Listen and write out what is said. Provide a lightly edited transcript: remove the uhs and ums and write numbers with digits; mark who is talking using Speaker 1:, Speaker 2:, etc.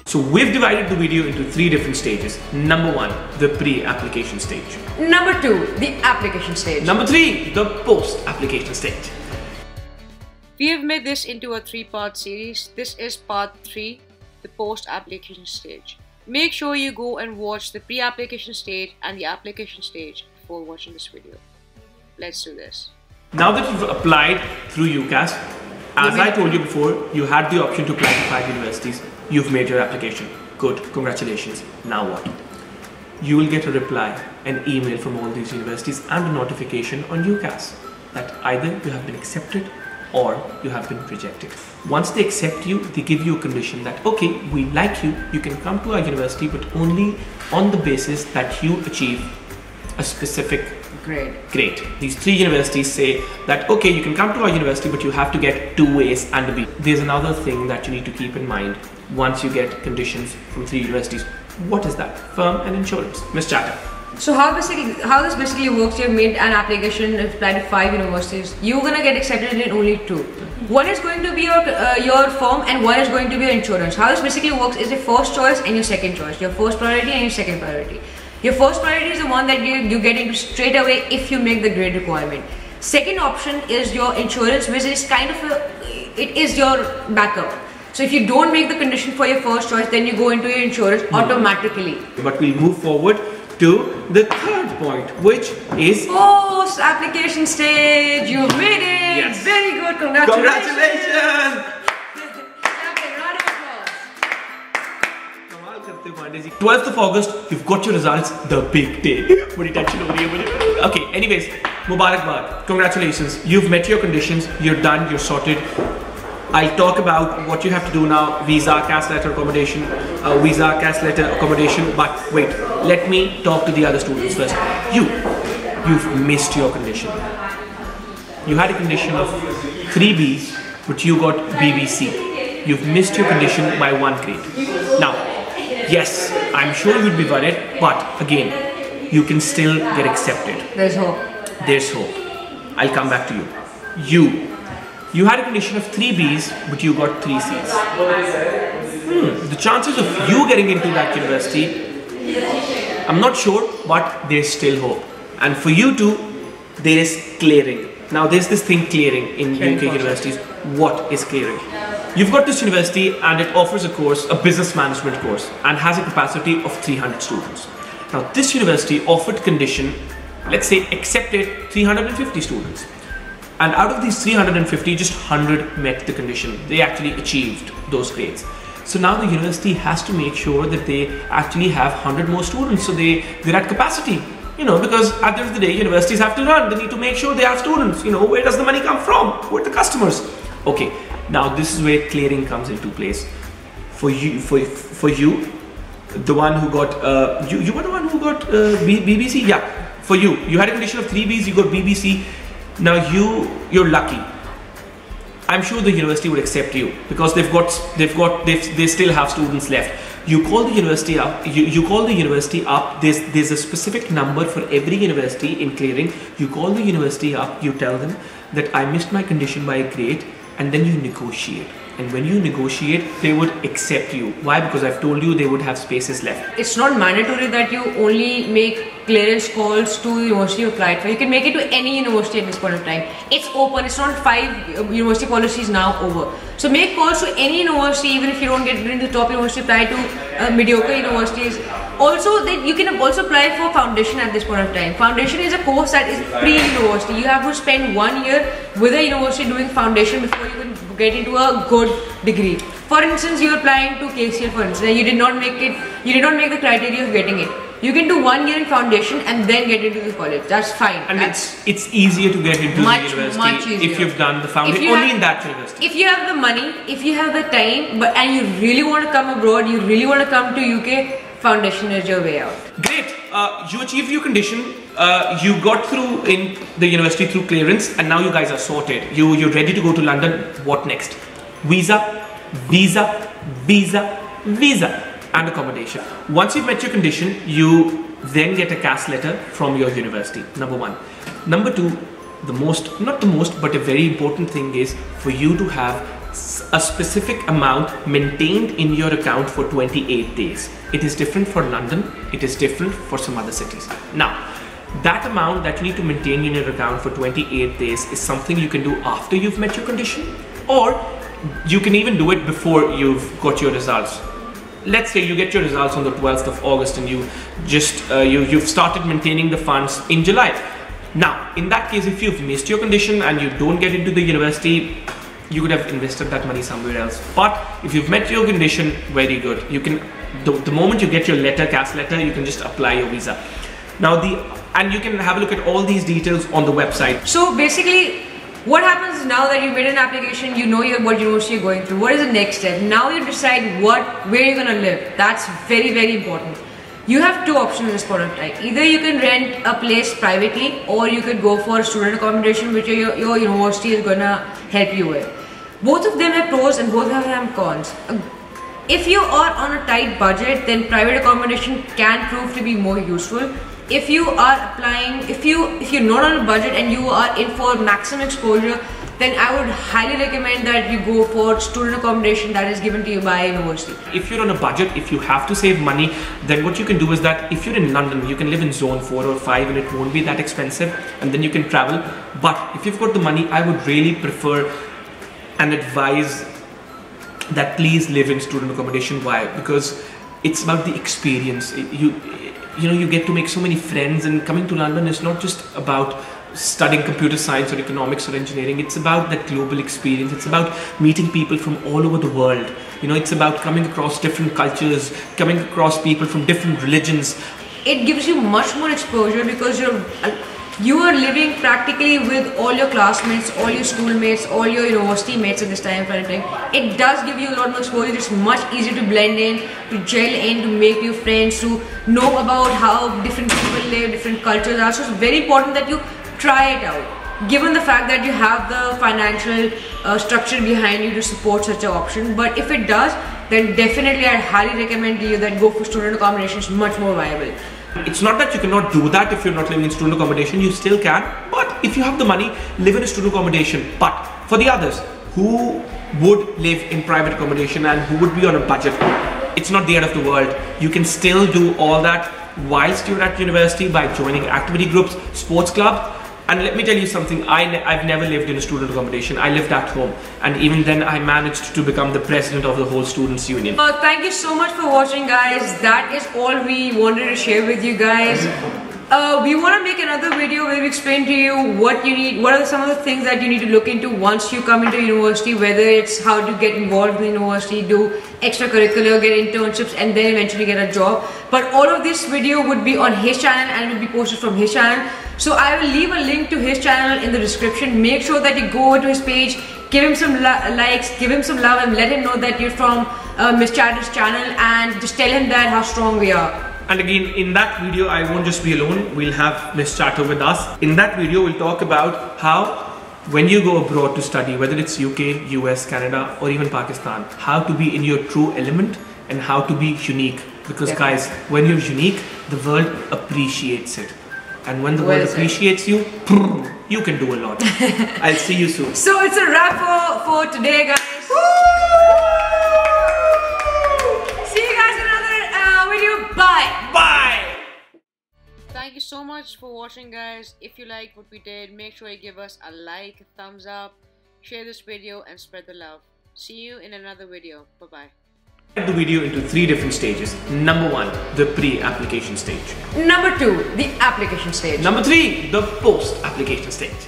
Speaker 1: So we've divided the video into 3 different stages. Number 1, the pre-application stage.
Speaker 2: Number 2, the application stage.
Speaker 1: Number 3, the post-application stage.
Speaker 3: We have made this into a 3-part series. This is part 3, the post-application stage. Make sure you go and watch the pre-application stage and the application stage before watching this video. Let's do this.
Speaker 1: Now that you've applied through Ucas, as I told you before, you had the option to apply to 5 universities. You've made your application. Good, congratulations. Now what? You will get a reply, an email from all these universities and a notification on Ucas that either you have been accepted or you have been rejected. Once they accept you, they give you a condition that, okay, we like you, you can come to our university, but only on the basis that you achieve a specific grade. These 3 universities say that, okay, you can come to our university, but you have to get 2 A's and a B. There's another thing that you need to keep in mind once you get conditions from 3 universities. What is that? Firm and insurance. Ms. Chatter.
Speaker 2: So how this basically works, you've made an application, applied to 5 universities, you're gonna get accepted in only 2. One is going to be your firm and one is going to be your insurance. How this basically works is your first choice and your second choice. Your first priority and your second priority. Your first priority is the one that you get into straight away if you make the grade requirement. Second option is your insurance, which is kind of it is your backup. So if you don't make the condition for your first choice, then you go into your insurance automatically.
Speaker 1: But we'll move forward to the third point, which is
Speaker 2: post application stage. You made it.
Speaker 1: Yes.
Speaker 2: Very good. Congratulations.
Speaker 1: Congratulations.
Speaker 2: Round of applause.
Speaker 1: 12th of August, you've got your results, the big day. Badi tension ho rahi hai. Okay, anyways, Mubarakbad, congratulations. You've met your conditions, you're done, you're sorted. I'll talk about what you have to do now, visa, CAS letter accommodation, but wait, let me talk to the other students first. You've missed your condition. You had a condition of 3 B's, but you got BBC. You've missed your condition by 1 grade. Now, yes, I'm sure you'd be worried, but again, you can still get accepted.
Speaker 2: There's hope.
Speaker 1: There's hope. I'll come back to you. You had a condition of 3 B's, but you got 3 C's. The chances of you getting into that university, I'm not sure, but there's still hope. And for you too, there is clearing. Now there's this thing clearing in UK universities. What is clearing? You've got this university and it offers a course, a business management course, and has a capacity of 300 students. Now this university offered condition, let's say accepted 350 students. And out of these 350, just 100 met the condition. They actually achieved those grades. So now the university has to make sure that they actually have 100 more students. So they're at capacity, because at the end of the day, universities have to run. They need to make sure they have students. Where does the money come from? Who are the customers? Okay, now this is where clearing comes into place. For you, the one who got, you were the one who got BBC? Yeah, for you had a condition of 3 B's, you got BBC. Now you're lucky. I'm sure the university would accept you because they still have students left. You call the university up. You call the university up. There's a specific number for every university in clearing. You call the university up. You tell them that I missed my condition by a grade, and then you negotiate. And when you negotiate, they would accept you. Why? Because I've told you they would have spaces left.
Speaker 2: It's not mandatory that you only make clearance calls to the university you applied for. You can make it to any university at this point of time. It's open. It's not 5 university policies now over. So make calls to any university, even if you don't get into the top university, apply to mediocre universities. Also, you can also apply for foundation at this point of time. Foundation is a course that is pre-university. You have to spend 1 year with a university doing foundation before you can get into a good degree. For instance, you're applying to KCL, for instance, and you did not make the criteria of getting it. You can do 1 year in foundation and then get into the college. That's fine.
Speaker 1: And it's easier to get into the university if you've done the foundation only in that university.
Speaker 2: If you have the money, if you have the time, and you really want to come abroad, you really want to come to UK, foundation is your way out.
Speaker 1: Great. You achieved your condition. You got through in the university through clearance, and now you guys are sorted. You're ready to go to London. What next? Visa, and accommodation. Once you've met your condition, you then get a CAS letter from your university. Number 1. Number 2, not the most, but a very important thing is for you to have a specific amount maintained in your account for 28 days. It is different for London, it is different for some other cities. Now, that amount that you need to maintain in your account for 28 days is something you can do after you've met your condition, or you can even do it before you've got your results. Let's say you get your results on the 12th of August and you've started maintaining the funds in July. Now, in that case, if you've missed your condition and you don't get into the university, you could have invested that money somewhere else. But if you've met your condition, very good. You can, the moment you get your cash letter, you can just apply your visa. Now, and you can have a look at all these details on the website.
Speaker 2: So basically, what happens now that you made an application, you know what university you're going through, what is the next step? Now you decide where you're gonna live. That's very, very important. You have two options at this point of time. Either you can rent a place privately, or you could go for student accommodation, which your university is gonna help you with. Both of them have pros and both of them have cons. If you are on a tight budget, then private accommodation can prove to be more useful. If you are applying, if you're not on a budget and you are in for maximum exposure, then I would highly recommend that you go for student accommodation that is given to you by a university.
Speaker 1: If you're on a budget, if you have to save money, then what you can do is that if you're in London, you can live in zone 4 or 5 and it won't be that expensive, and then you can travel. But if you've got the money, I would really prefer and advise that please live in student accommodation. Why? Because it's about the experience. You get to make so many friends, and coming to London is not just about studying computer science or economics or engineering. It's about that global experience. It's about meeting people from all over the world. It's about coming across different cultures, coming across people from different religions.
Speaker 2: It gives you much more exposure because you are living practically with all your classmates, all your schoolmates, all your university mates at this time. It does give you a lot more exposure. It's much easier to blend in, to gel in, to make new friends, to know about how different people live, different cultures are. So it's very important that you try it out, given the fact that you have the financial structure behind you to support such an option. But if it does, then definitely I'd highly recommend to you that go for student accommodation. Is much more viable.
Speaker 1: It's not that you cannot do that if you're not living in student accommodation, you still can. But if you have the money, live in a student accommodation. But for the others who would live in private accommodation and who would be on a budget, it's not the end of the world. You can still do all that whilst you're at university by joining activity groups, sports club. And let me tell you something, I've never lived in a student accommodation. I lived at home, and even then I managed to become the president of the whole students union.
Speaker 2: Thank you so much for watching, guys. That is all we wanted to share with you guys. We want to make another video where we explain to you what you need, what are some of the things that you need to look into once you come into university, whether it's how to get involved in the university, do extracurricular, get internships, and then eventually get a job. But all of this video would be on his channel and will be posted from his channel. So I will leave a link to his channel in the description. Make sure that you go to his page, give him some likes, give him some love, and let him know that you're from Miss Chatter's channel, and just tell him that how strong we are.
Speaker 1: And again, in that video, I won't just be alone. We'll have Miss Chatter with us. In that video, we'll talk about how when you go abroad to study, whether it's UK, US, Canada, or even Pakistan, how to be in your true element and how to be unique. Because guys, when you're unique, the world appreciates it. And when the world appreciates you, you can do a lot. I'll see you soon.
Speaker 2: So it's a wrap for today, guys. See you guys in another video. Bye.
Speaker 1: Bye.
Speaker 3: Thank you so much for watching, guys. If you liked what we did, make sure you give us a like, a thumbs up, share this video, and spread the love. See you in another video. Bye-bye.
Speaker 1: The video into 3 different stages. Number 1, the pre-application stage.
Speaker 2: Number 2, the application stage.
Speaker 1: Number 3, the post-application stage.